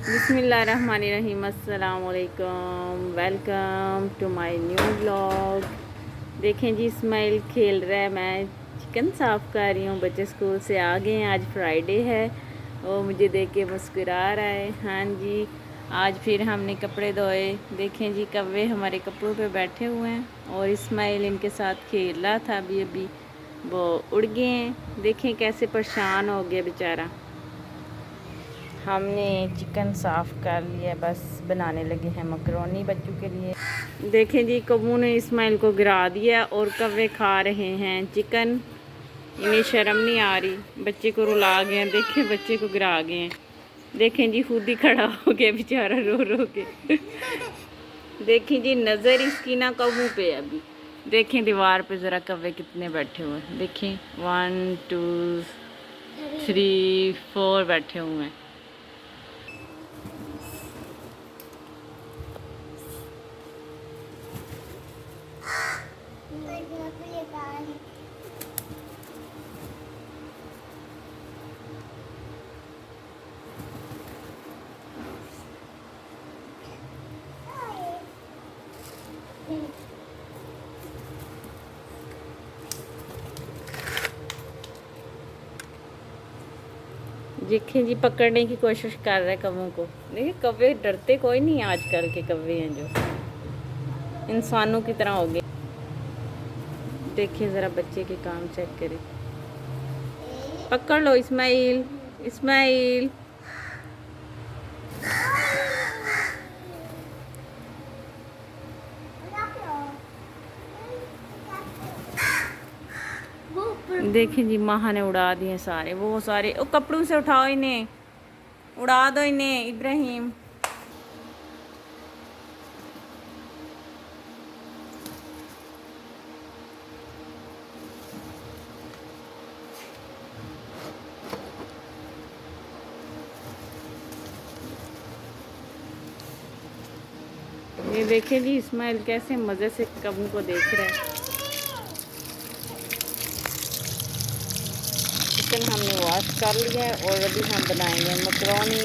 बिस्मिल्लाहिर्रहमानिर्रहीम, अस्सलाम वालेकुम। Welcome to my new vlog. देखें जी, इस्माइल खेल रहा है, मैं चिकन साफ़ कर रही हूँ। बच्चे स्कूल से आ गए हैं, आज फ्राइडे है। वो मुझे देख के मुस्कुरा रहा है। हाँ जी, आज फिर हमने कपड़े धोए। देखें जी, कौवे हमारे कपड़ों पे बैठे हुए हैं और इस्माइल इनके साथ खेल रहा था। अभी अभी वो उड़ गए हैं। देखें कैसे परेशान हो गया बेचारा। हमने चिकन साफ़ कर लिया, बस बनाने लगे हैं मकरोनी बच्चों के लिए। देखें जी, कब्बू ने इस्माइल को गिरा दिया और कौवे खा रहे हैं चिकन। इन्हें शर्म नहीं आ रही, बच्चे को रुला गए हैं। देखें, बच्चे को गिरा गए हैं। देखें जी, खुद ही खड़ा हो गया बेचारा रो रो के। देखें जी, नज़र इसकी ना कब्बू पे है अभी। देखें दीवार पे ज़रा कौवे कितने बैठे हुए हैं। देखें 1 2 3 4 बैठे हुए हैं। देखें जी, पकड़ने की कोशिश कर रहे हैं कौवों को। देखिए, कौवे डरते कोई नहीं, आजकल के कौवे हैं जो इंसानों की तरह हो गए। देखिए ज़रा बच्चे के काम चेक करें। पकड़ लो इस्माइल, इस्माइल। देखें जी, माँ ने उड़ा दिए सारे, वो सारे। ओ, कपड़ों से उठाओ इन्हें, उड़ा दो इन्हें इब्राहिम। ये देखें जी, इस्माइल कैसे मज़े से कब्बू को देख रहा है। चिकन हमने वॉश कर लिया है और अभी हम बनाएंगे मकरोनी